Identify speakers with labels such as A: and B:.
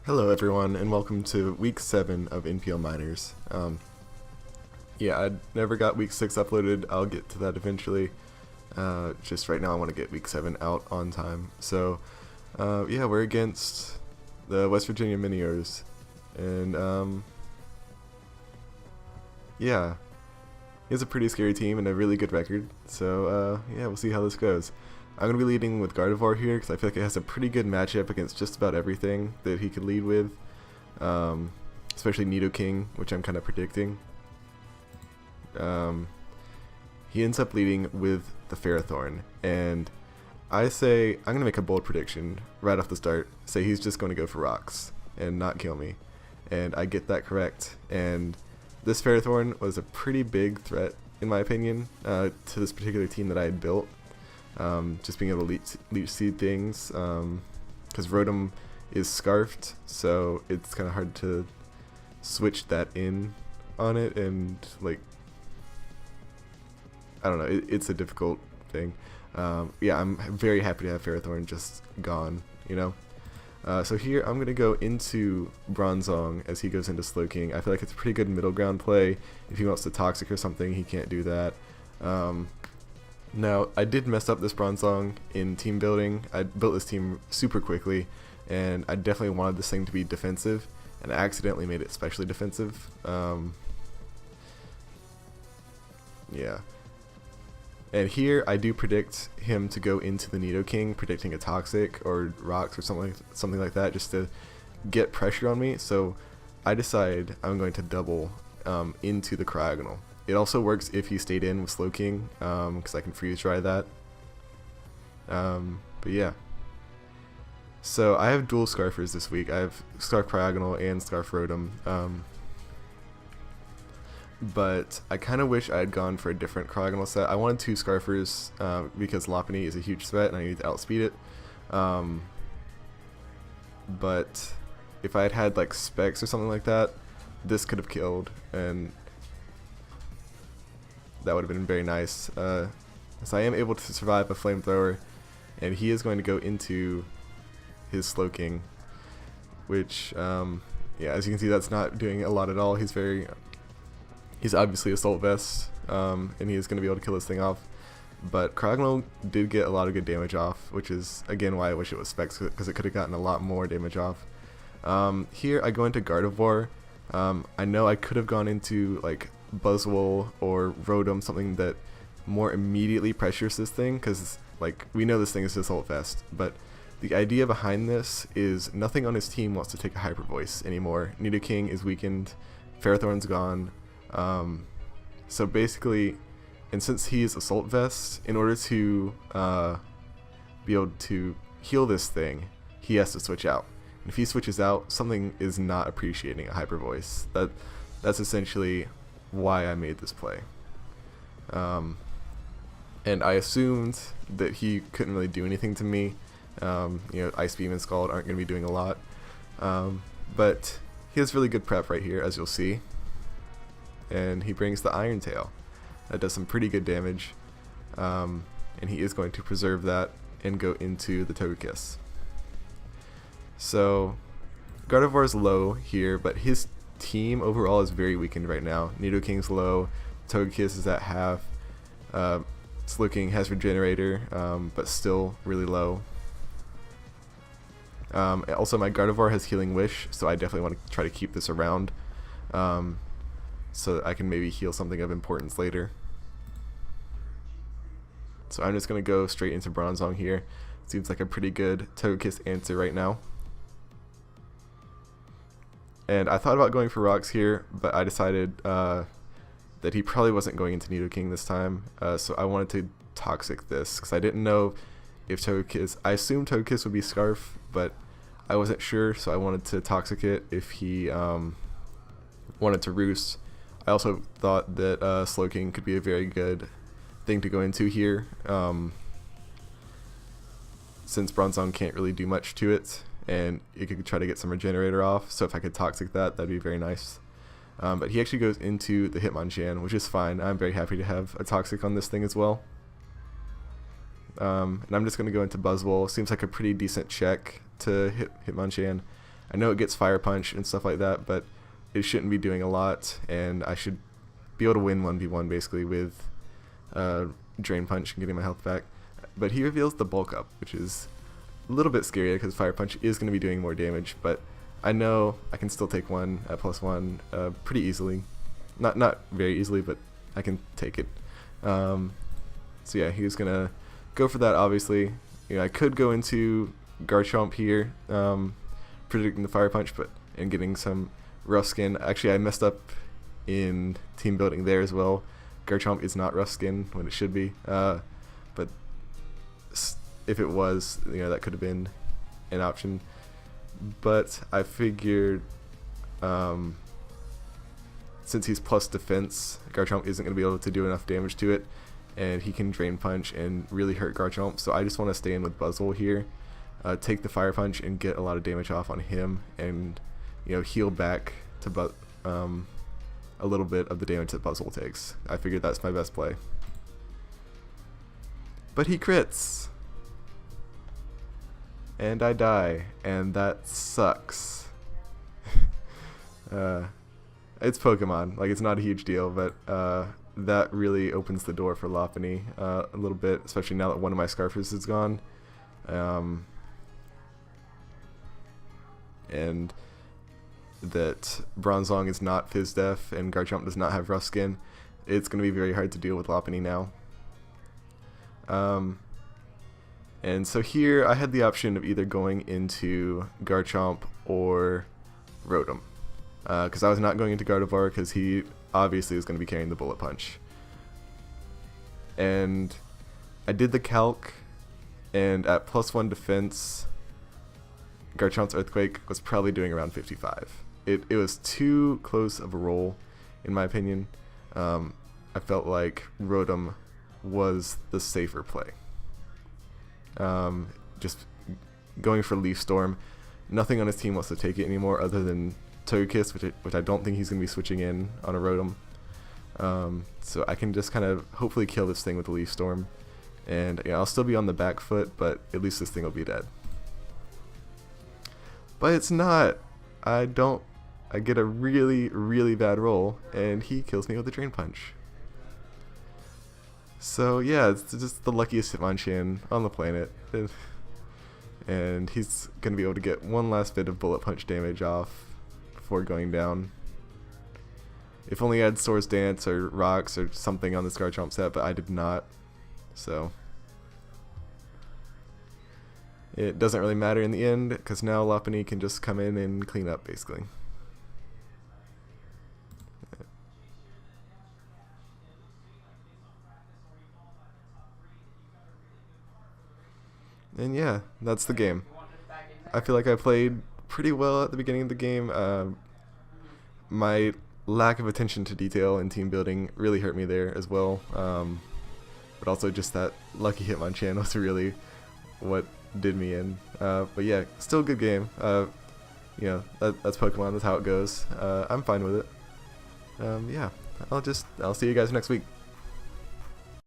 A: Hello everyone, and welcome to week 7 of NPL Minors. Yeah, I never got week 6 uploaded. I'll get to that eventually. Just right now I want to get week 7 out on time. So, yeah, we're against the West Virginia Miniors. And, yeah, he has a pretty scary team and a really good record. So, yeah, we'll see how this goes. I'm going to be leading with Gardevoir here because I feel like it has a pretty good matchup against just about everything that he could lead with. Especially Nidoking, which I'm kind of predicting. He ends up leading with the Ferrothorn, and I say I'm going to make a bold prediction right off the start. Say he's just going to go for rocks and not kill me. And I get that correct. And this Ferrothorn was a pretty big threat, in my opinion, to this particular team that I had built. Just being able to leech seed things, because Rotom is scarfed, so it's kind of hard to switch that in on it, and like, I don't know, it's a difficult thing. Yeah, I'm very happy to have Ferrothorn just gone, you know. So here I'm going to go into Bronzong as he goes into Slowking. I feel like it's a pretty good middle ground play. If he wants to Toxic or something, he can't do that. Now, I did mess up this Bronzong in team building. I built this team super quickly, and I definitely wanted this thing to be defensive, and I accidentally made it specially defensive. Yeah. And here, I do predict him to go into the Nidoking, predicting a Toxic or Rocks or something like that, just to get pressure on me. So I decide I'm going to double into the Cryogonal. It also works if he stayed in with Slowking, because I can freeze dry that. But yeah. So I have dual Scarfers this week. I have Scarf Cryogonal and Scarf Rotom. But I kind of wish I had gone for a different Cryogonal set. I wanted 2 Scarfers because Lopunny is a huge threat and I need to outspeed it. But if I had had like Specs or something like that, this could have killed, and that would have been very nice. So I am able to survive a Flamethrower, and he is going to go into his Slowking, which, yeah, as you can see, that's not doing a lot at all. He's obviously Assault Vest, and he is going to be able to kill this thing off. But Cryogonal did get a lot of good damage off, which is, again, why I wish it was Specs, because it could have gotten a lot more damage off. Here I go into Gardevoir. I know I could have gone into, like, Buzzwole or Rotom, something that more immediately pressures this thing, because like we know this thing is Assault Vest, but the idea behind this is nothing on his team wants to take a Hyper Voice anymore. Nidoking is weakened, Ferrothorn's gone, so basically, and since he is Assault Vest, in order to be able to heal this thing, he has to switch out. And if he switches out, something is not appreciating a Hyper Voice. That's essentially why I made this play. And I assumed that he couldn't really do anything to me. You know, Ice Beam and Scald aren't going to be doing a lot. But he has really good prep right here, as you'll see. And he brings the Iron Tail. That does some pretty good damage. And he is going to preserve that and go into the Togekiss. So, Gardevoir is low here, but his team overall is very weakened right now. Nidoking's low, Togekiss is at half, Slowking has Regenerator, but still really low. Also, my Gardevoir has Healing Wish, so I definitely want to try to keep this around, so that I can maybe heal something of importance later. So I'm just going to go straight into Bronzong here. Seems like a pretty good Togekiss answer right now. And I thought about going for Rocks here, but I decided that he probably wasn't going into Nidoking this time, so I wanted to Toxic this, because I didn't know if Togekiss, I assumed Togekiss would be Scarf, but I wasn't sure, so I wanted to Toxic it if he wanted to Roost. I also thought that Slowking could be a very good thing to go into here, since Bronzong can't really do much to it, and it could try to get some Regenerator off, so if I could Toxic that, that'd be very nice. But he actually goes into the Hitmonchan, which is fine. I'm very happy to have a Toxic on this thing as well. And I'm just going to go into Buzzwole. Seems like a pretty decent check to hit Hitmonchan. I know it gets Fire Punch and stuff like that, but it shouldn't be doing a lot, and I should be able to win 1v1 basically with Drain Punch and getting my health back. But he reveals the Bulk Up, which is a little bit scary because Fire Punch is going to be doing more damage, but I know I can still take one at +1 pretty easily. Not very easily, but I can take it. So yeah, he was going to go for that, obviously. You know, I could go into Garchomp here, predicting the Fire Punch, and getting some rough skin. Actually, I messed up in team building there as well. Garchomp is not rough skin when it should be, but if it was, you know, that could have been an option. But I figured since he's plus defense, Garchomp isn't going to be able to do enough damage to it, and he can Drain Punch and really hurt Garchomp. So I just want to stay in with Buzzwole here, take the Fire Punch and get a lot of damage off on him, and you know, heal back to a little bit of the damage that Buzzwole takes. I figured that's my best play. But he crits! And I die, and that sucks. It's Pokemon, like, it's not a huge deal, but that really opens the door for Lopunny a little bit, especially now that one of my Scarfers is gone. And that Bronzong is not Fizz Def and Garchomp does not have rough skin. It's going to be very hard to deal with Lopunny now. And so here I had the option of either going into Garchomp or Rotom, because I was not going into Gardevoir because he obviously is going to be carrying the Bullet Punch. And I did the calc, and at +1 defense, Garchomp's Earthquake was probably doing around 55. It was too close of a roll, in my opinion. I felt like Rotom was the safer play. Just going for Leaf Storm. Nothing on his team wants to take it anymore other than Togekiss, which I don't think he's going to be switching in on a Rotom. So I can just kind of hopefully kill this thing with the Leaf Storm. And yeah, I'll still be on the back foot, but at least this thing will be dead. But it's not. I get a really, really bad roll, and he kills me with a Drain Punch. So yeah, it's just the luckiest Hitmonchan on the planet. And he's going to be able to get one last bit of Bullet Punch damage off before going down. If only I had Swords Dance or Rocks or something on this Garchomp set, but I did not. So it doesn't really matter in the end, because now Lopunny can just come in and clean up, basically. And yeah, that's the game. I feel like I played pretty well at the beginning of the game. My lack of attention to detail in team building really hurt me there as well. But also just that lucky Hitmonchan was really what did me in. But yeah, still a good game. You know, that's Pokemon, that's how it goes. I'm fine with it. Yeah, I'll see you guys next week.